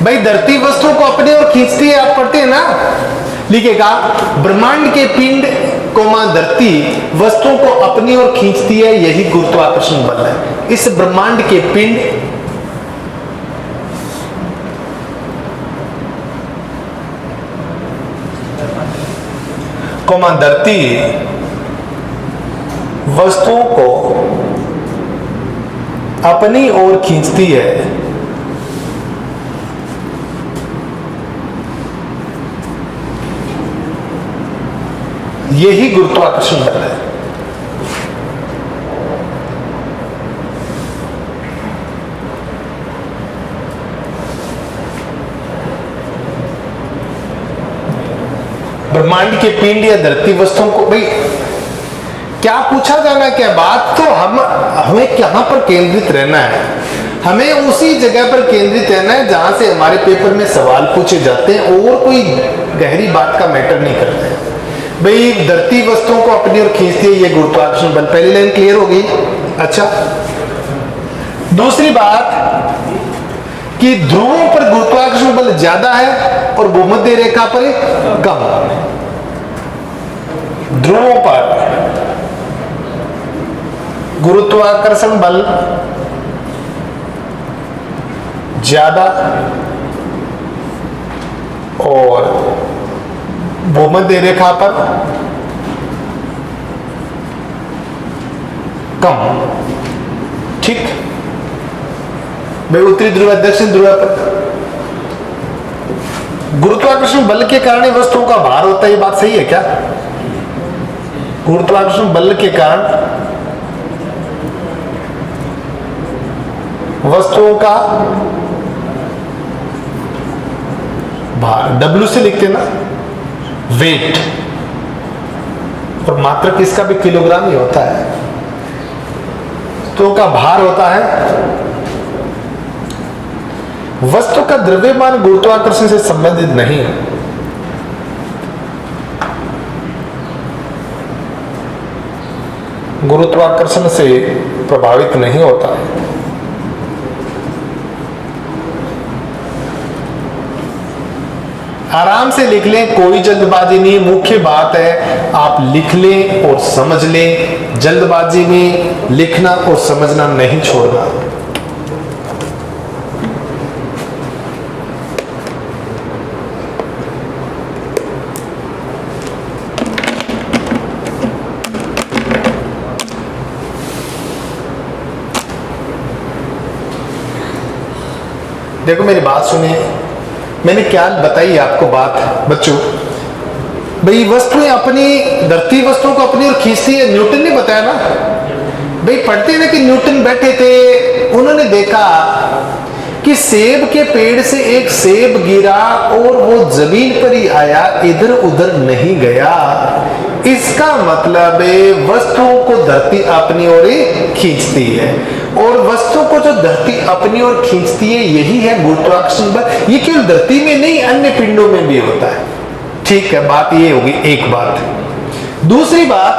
भाई धरती वस्तुओं को अपनी ओर खींचती है, आप पढ़ते हैं ना, लिखेगा ब्रह्मांड के पिंड कोमा धरती वस्तुओं को अपनी ओर खींचती है, यही गुरुत्वाकर्षण बल है। इस ब्रह्मांड के पिंड कोमा धरती वस्तुओं को अपनी ओर खींचती है, यही गुरुत्वाकर्षण बल है। ब्रह्मांड के पिंड या धरती वस्तुओं को, भाई क्या पूछा जाना, क्या बात, तो हमें कहां पर केंद्रित रहना है? हमें उसी जगह पर केंद्रित रहना है जहां से हमारे पेपर में सवाल पूछे जाते हैं, और कोई गहरी बात का मैटर नहीं करते हैं। भाई धरती वस्तुओं को अपनी ओर खींचती है, ये गुरुत्वाकर्षण बल। पहली लाइन क्लियर हो गई? अच्छा, दूसरी बात कि ध्रुवों पर गुरुत्वाकर्षण बल ज्यादा है और भूमध्य रेखा पर कम। ध्रुवों पर गुरुत्वाकर्षण बल ज्यादा और भूमध्य रेखा पर कम। ठीक, भाई उत्तरी ध्रुव दक्षिण ध्रुव पर गुरुत्वाकर्षण बल के कारण वस्तुओं का भार होता है, ये बात सही है क्या? गुरुत्वाकर्षण बल के कारण वस्तुओं का भार, W से लिखते ना, वेट, और मात्रक इसका भी किलोग्राम ही होता है, तो का भार होता है। वस्तु का द्रव्यमान गुरुत्वाकर्षण से संबंधित नहीं है। गुरुत्वाकर्षण से प्रभावित नहीं होता है। आराम से लिख लें, कोई जल्दबाजी नहीं। मुख्य बात है आप लिख लें और समझ लें, जल्दबाजी में लिखना और समझना नहीं छोड़ना। देखो मेरी बात सुनिए, मैंने क्या बताई आपको बात बच्चों, भाई वस्तुएं अपनी, धरती वस्तुओं को अपनी ओर खींचती है। न्यूटन ने बताया ना, भाई पढ़ते हैं ना कि न्यूटन बैठे थे, उन्होंने देखा कि सेब के पेड़ से एक सेब गिरा और वो जमीन पर ही आया, इधर उधर नहीं गया। इसका मतलब है वस्तुओं को धरती अपनी ओर ही खींचती है, और वस्तु को जो धरती अपनी ओर खींचती है यही है गुरुत्वाकर्षण बल। ये केवल धरती में नहीं, अन्य पिंडों में भी होता है। ठीक है, बात ये होगी एक बात। दूसरी बात,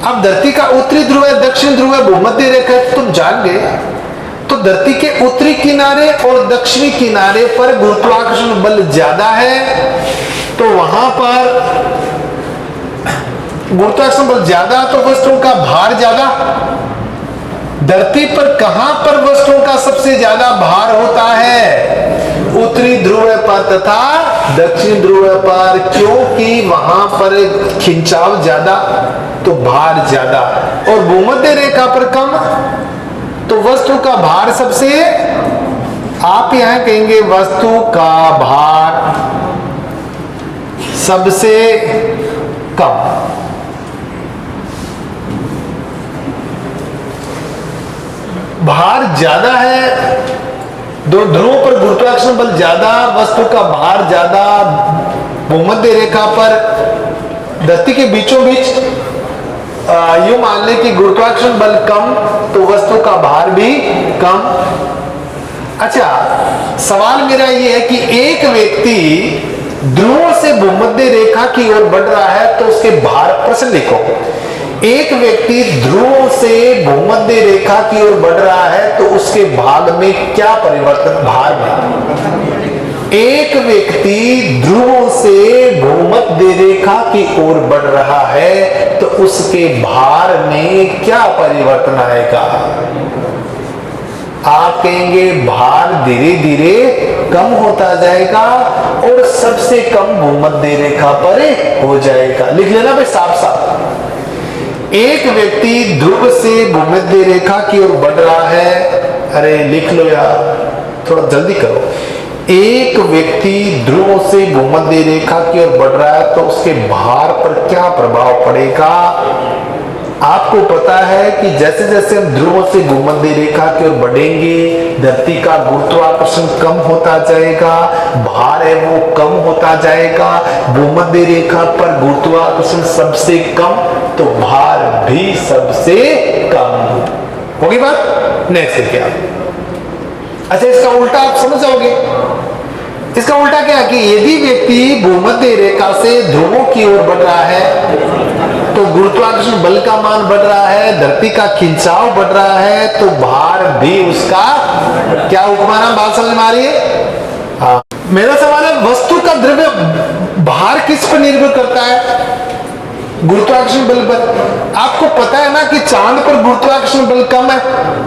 अब धरती का उत्तरी ध्रुव है, दक्षिण ध्रुव है, भूमध्य रेखा है, तुम जान गए। तो धरती के उत्तरी किनारे और दक्षिणी किनारे पर गुरुत्वाकर्षण बल ज्यादा है, तो वहां पर गुरुत्वाकर्षण बल ज्यादा तो वस्तुओं का भार ज्यादा। धरती पर कहां पर वस्तुओं का सबसे ज्यादा भार होता है? उत्तरी ध्रुव पर तथा दक्षिण ध्रुव पर, क्योंकि वहां पर खिंचाव ज्यादा तो भार ज्यादा, और भूमध्य रेखा पर कम तो वस्तु का भार सबसे, आप यहां कहेंगे वस्तु का भार सबसे कम। भार ज्यादा है, दो ध्रुवों पर गुरुत्वाकर्षण बल ज्यादा, वस्तु का भार ज्यादा। भूमध्य रेखा पर धरती के बीचों बीच यूं मान लें कि गुरुत्वाकर्षण बल कम तो वस्तु का भार भी कम। अच्छा, सवाल मेरा ये है कि एक व्यक्ति ध्रुवों से भूमध्य रेखा की ओर बढ़ रहा है तो उसके भार, प्रश्न लिखो, एक व्यक्ति ध्रुवों से भूमध्य रेखा की ओर बढ़ रहा है तो उसके भाग में क्या परिवर्तन, भार में? एक व्यक्ति ध्रुवों से भूमध्य रेखा की ओर बढ़ रहा है तो उसके भार में क्या परिवर्तन आएगा? आप कहेंगे भार धीरे धीरे कम होता जाएगा और सबसे कम भूमध्य रेखा पर हो जाएगा। लिख लेना भाई साफ साफ। एक व्यक्ति ध्रुव से भूमध्य रेखा की ओर बढ़ रहा है, अरे लिख लो यार, थोड़ा जल्दी करो। एक व्यक्ति ध्रुवों से भूमध्य रेखा की ओर बढ़ रहा है तो उसके भार पर क्या प्रभाव पड़ेगा? आपको पता है कि जैसे जैसे हम ध्रुवों से भूमध्य रेखा की ओर बढ़ेंगे धरती का गुरुत्वाकर्षण कम होता जाएगा, भार है वो कम होता जाएगा। भूमध्य रेखा पर गुरुत्वाकर्षण सबसे कम तो भार भी सबसे कम। होगी बात? नेक्स्ट क्या? अच्छा, इसका उल्टा आप समझ जाओगे। इसका उल्टा क्या है कि यदि व्यक्ति भूमध्य रेखा से ध्रुवों की ओर बढ़ रहा है तो गुरुत्वाकर्षण बल का मान बढ़ रहा है, धरती का खिंचाव बढ़ रहा है, तो भार भी उसका क्या उपमाना, बात समझ में आ रही है? हाँ। मेरा सवाल है, वस्तु का द्रव्य भार किस पर निर्भर करता है? गुरुत्वाकर्षण बल पर। आपको पता है ना कि चांद पर गुरुत्वाकर्षण बल कम है,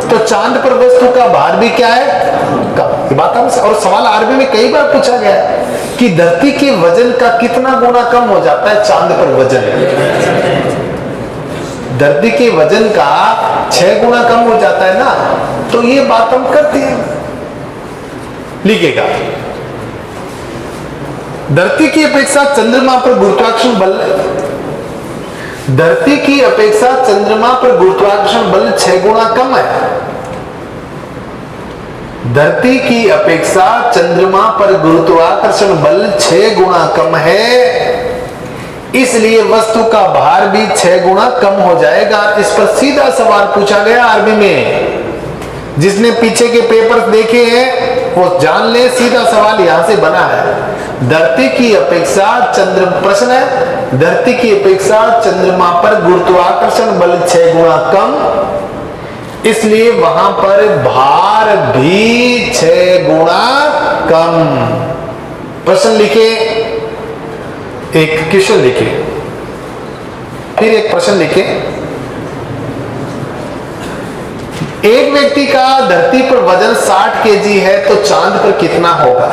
तो चांद पर वस्तु का भार भी क्या है? कम। ये बात हमसे, और सवाल आरबी में कई बार पूछा गया है कि धरती के वजन का कितना गुना कम हो जाता है चांद पर वजन? धरती के वजन का 6 गुना कम हो जाता है ना, तो ये बात हम करते हैं। लिखेगा, धरती की अपेक्षा चंद्रमा पर गुरुत्वाकर्षण बल, धरती की अपेक्षा चंद्रमा पर गुरुत्वाकर्षण बल 6 गुना कम है। धरती की अपेक्षा चंद्रमा पर गुरुत्वाकर्षण बल 6 गुना कम है, इसलिए वस्तु का भार भी 6 गुना कम हो जाएगा। इस पर सीधा सवाल पूछा गया आर्मी में। जिसने पीछे के पेपर देखे हैं वो जान ले, सीधा सवाल यहां से बना है। धरती की अपेक्षा प्रश्न है, धरती की अपेक्षा चंद्रमा पर गुरुत्वाकर्षण बल 6 गुना कम, इसलिए वहां पर भार भी 6 गुना कम। प्रश्न लिखे, एक क्वेश्चन लिखे, फिर एक प्रश्न लिखे। एक व्यक्ति का धरती पर वजन 60 केजी है तो चांद पर कितना होगा?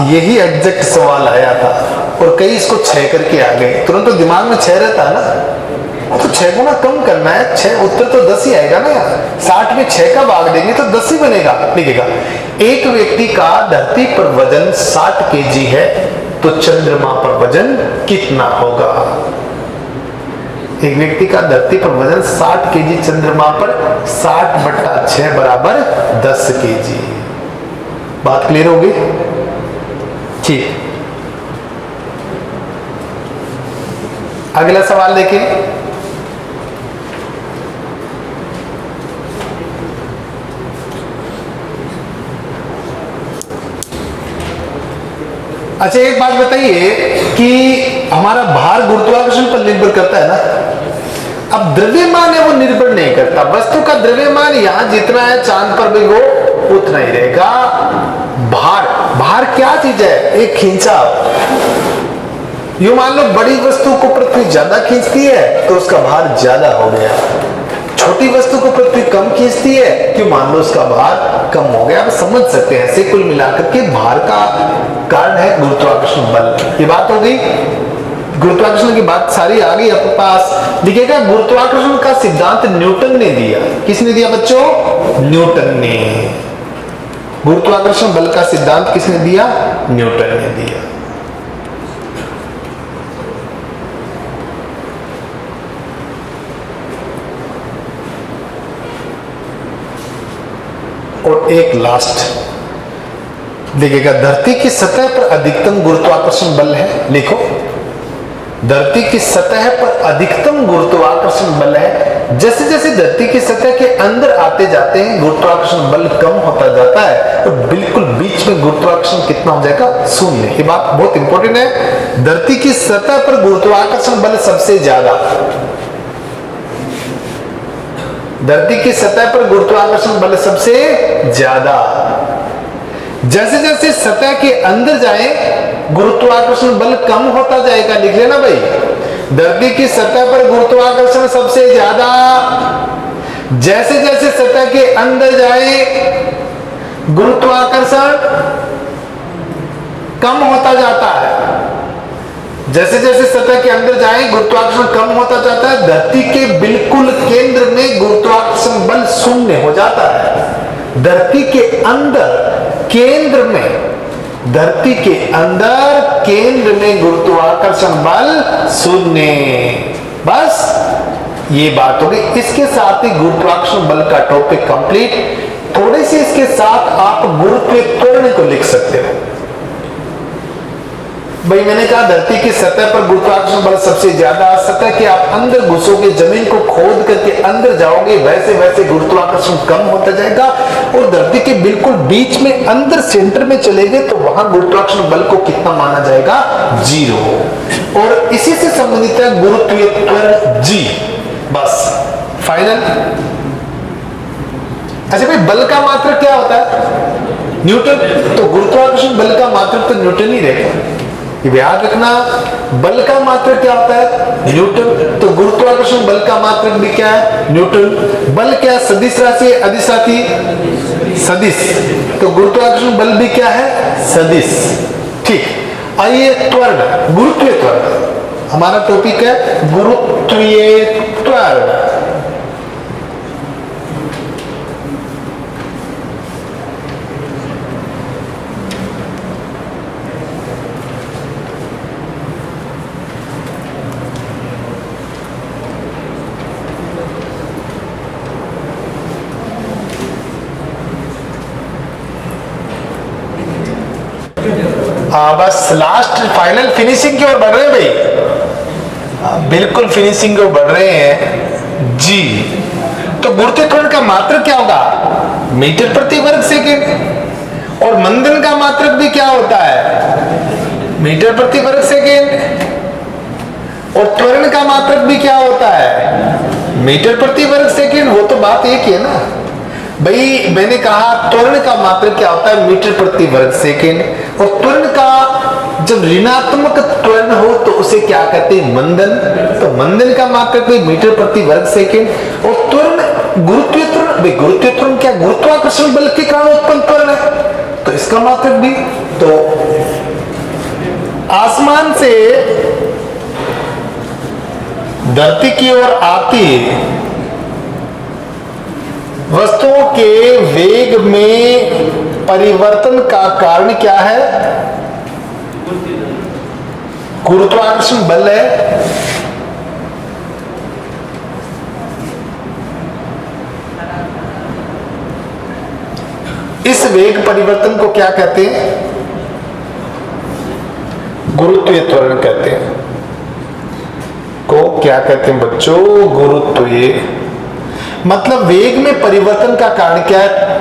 यही एग्जैक्ट सवाल आया था और कई इसको 6 करके आ गए। तुरंत तो दिमाग में 6 रहता है ना, तो 6 गुना कम करना है। 6 उत्तर तो 10 ही आएगा ना यार। 60 में 6 का भाग देंगे तो 10 ही बनेगा। लिखेगा, एक व्यक्ति का धरती पर वजन 60 केजी है तो चंद्रमा पर वजन कितना होगा? एक व्यक्ति का धरती पर वजन 60 केजी, चंद्रमा पर 60/6 बराबर 10 केजी। बात क्लियर होगी? ठीक, अगला सवाल देखिए। अच्छा, एक बात बताइए कि हमारा भार गुरुत्वाकर्षण पर निर्भर करता है ना। अब द्रव्यमान है वो निर्भर नहीं करता, वस्तु का द्रव्यमान यहां जितना है चांद पर भी वो उतना ही रहेगा। भार क्या चीज है? एक खींचाव। यूं मान लो बड़ी वस्तु को पृथ्वी ज्यादा खींचती है तो उसका भार ज्यादा हो गया, छोटी वस्तु को पृथ्वी कम खींचती है क्यों, मान लो उसका भार कम हो गया। आप समझ सकते हैं ऐसे कुल मिलाकर के भार का कारण है गुरुत्वाकर्षण बल। ये बात हो गई, गुरुत्वाकर्षण की बात सारी आ गई आपके पास। देखिएगा, गुरुत्वाकर्षण का सिद्धांत न्यूटन ने दिया। किसने दिया बच्चों? न्यूटन ने। गुरुत्वाकर्षण बल का सिद्धांत किसने दिया? न्यूटन ने दिया। और एक लास्ट देखिएगा, धरती की सतह पर अधिकतम गुरुत्वाकर्षण बल है। लिखो, धरती की सतह पर अधिकतम गुरुत्वाकर्षण बल है। जैसे जैसे धरती की सतह के अंदर आते जाते हैं गुरुत्वाकर्षण बल कम होता जाता है और बिल्कुल बीच में गुरुत्वाकर्षण कितना हो जाएगा? 0। ये बात बहुत इंपॉर्टेंट है। धरती की सतह पर गुरुत्वाकर्षण बल सबसे ज्यादा, धरती की सतह पर गुरुत्वाकर्षण बल सबसे ज्यादा। जैसे जैसे सतह के अंदर जाए गुरुत्वाकर्षण बल कम होता जाएगा। लिख लेना भाई, धरती की सतह पर गुरुत्वाकर्षण सबसे ज्यादा, जैसे जैसे सतह के अंदर जाए गुरुत्वाकर्षण कम होता जाता है। जैसे जैसे सतह के अंदर जाए गुरुत्वाकर्षण कम होता जाता है। धरती के बिल्कुल केंद्र में गुरुत्वाकर्षण बल 0 हो जाता है। धरती के अंदर केंद्र में, धरती के अंदर केंद्र में गुरुत्वाकर्षण बल 0। बस ये बात होगी। इसके साथ ही गुरुत्वाकर्षण बल का टॉपिक कंप्लीट। थोड़े से इसके साथ आप गुरुत्वीय त्वरण को लिख सकते हो। भाई मैंने कहा धरती की सतह पर गुरुत्वाकर्षण बल सबसे ज्यादा, सतह के आप अंदर घुसोगे, जमीन को खोद करके अंदर जाओगे, वैसे वैसे गुरुत्वाकर्षण कम होता जाएगा और धरती के बिल्कुल बीच में अंदर सेंटर में चले गए तो वहां गुरुत्वाकर्षण बल को कितना माना जाएगा? 0। और इसी से संबंधित है गुरुत्वीय त्वरण G। बस फाइनल। अच्छा भाई, बल का मात्रक क्या होता है? न्यूटन। तो गुरुत्वाकर्षण बल का मात्रक तो न्यूटन ही रहेगा। याद रखना, बल का मात्रक क्या होता है? न्यूटन। तो गुरुत्वाकर्षण बल का मात्रक भी क्या है? न्यूटन। बल क्या? सदिश राशि, अदिश राशि, सदिश। तो गुरुत्वाकर्षण बल भी क्या है? सदिश। ठीक। आइए त्वरण, गुरुत्वीय त्वरण हमारा टॉपिक है। गुरुत्वीय त्वरण बस लास्ट फाइनल फिनिशिंग की ओर बढ़ रहे हैं भाई, बिल्कुल फिनिशिंग की ओर बढ़ रहे हैं जी। तो गुरुत्वीय त्वरण का मात्रक क्या होगा? मीटर प्रति वर्ग सेकेंड। और मंदन का मात्रक भी क्या होता है? मीटर प्रति वर्ग सेकेंड। और त्वरण का मात्रक भी क्या होता है? मीटर प्रति वर्ग सेकेंड। वो तो बात एक ही है ना भाई। मैंने कहा त्वरण का मात्रक क्या होता है? मीटर प्रति वर्ग सेकेंड। और त्वरण का जब ऋणात्मक त्वरण हो तो उसे क्या कहते हैं? मंदन। तो मंदन का मात्रक भी मीटर प्रति वर्ग सेकेंड। और त्वरण गुरुत्वीय त्वरण, भाई गुरुत्वीय त्वरण क्या? गुरुत्वाकर्षण बल के कारण उत्पन्न त्वरण है, तो इसका मात्रक भी। तो आसमान से धरती की ओर आती वस्तुओं के वेग में परिवर्तन का कारण क्या है? गुरुत्वाकर्षण बल है। इस वेग परिवर्तन को क्या कहते हैं? गुरुत्वीय त्वरण कहते हैं। को क्या कहते हैं बच्चों? गुरुत्वीय। मतलब वेग में परिवर्तन का कारण क्या है?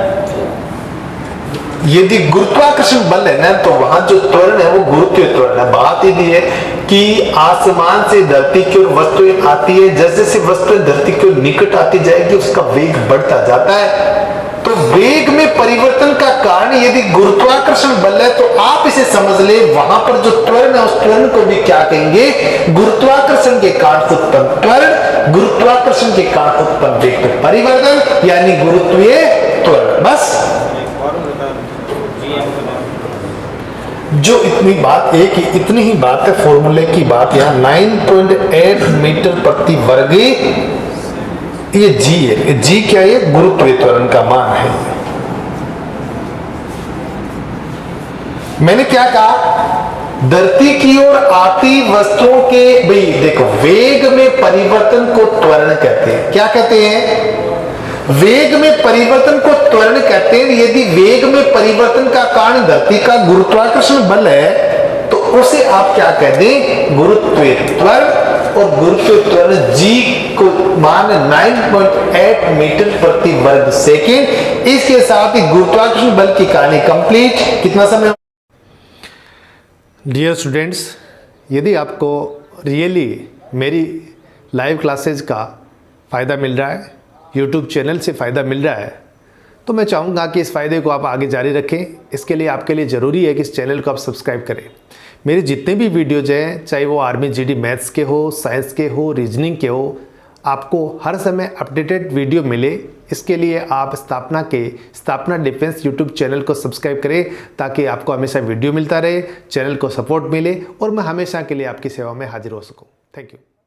यदि गुरुत्वाकर्षण बल है ना, तो वहां जो त्वरण है वो गुरुत्वीय त्वरण है। बात यही है कि आसमान से धरती की ओर वस्तुएं आती है, जैसे जैसे वस्तुएं धरती की ओर निकट आती जाएगी उसका वेग बढ़ता जाता है। तो वेग में परिवर्तन का कारण यदि गुरुत्वाकर्षण बल है, तो आप इसे समझ ले वहां पर जो त्वरण है उस त्वरण को भी क्या कहेंगे? गुरुत्वाकर्षण के कारण उत्पन्न त्वरण, गुरुत्वाकर्षण के कारण उत्पन्न वेग में परिवर्तन, यानी गुरुत्वीय त्वरण। बस जो इतनी बात एक ही इतनी ही बात है, फॉर्मूले की बात यहां 9.8 मीटर प्रति वर्ग, ये जी है। जी क्या है? गुरुत्वीय त्वरण का मान है। मैंने क्या कहा? धरती की ओर आती वस्तुओं के, भाई देखो, वेग में परिवर्तन को त्वरण कहते हैं। क्या कहते हैं? वेग में परिवर्तन को त्वरण कहते हैं। यदि वेग में परिवर्तन का कारण धरती का गुरुत्वाकर्षण बल है तो उसे आप क्या कह दें? गुरुत्वीय त्वरण। और गुरुत्वीय त्वरण जी को मान 9.8 मीटर प्रति वर्ग सेकेंड। इसके साथ ही गुरुत्वाकर्षण बल की कहानी कंप्लीट। कितना समय? डियर स्टूडेंट्स, यदि आपको रियली मेरी लाइव क्लासेज का फ़ायदा मिल रहा है, YouTube चैनल से फ़ायदा मिल रहा है, तो मैं चाहूँगा कि इस फ़ायदे को आप आगे जारी रखें। इसके लिए आपके लिए ज़रूरी है कि इस चैनल को आप सब्सक्राइब करें। मेरे जितने भी वीडियोज हैं, चाहे वो आर्मी जीडी मैथ्स के हो, साइंस के हो, रीजनिंग के हो, आपको हर समय अपडेटेड वीडियो मिले, इसके लिए आप स्थापना डिफेंस YouTube चैनल को सब्सक्राइब करें, ताकि आपको हमेशा वीडियो मिलता रहे, चैनल को सपोर्ट मिले और मैं हमेशा के लिए आपकी सेवा में हाजिर हो सकूँ। Thank you.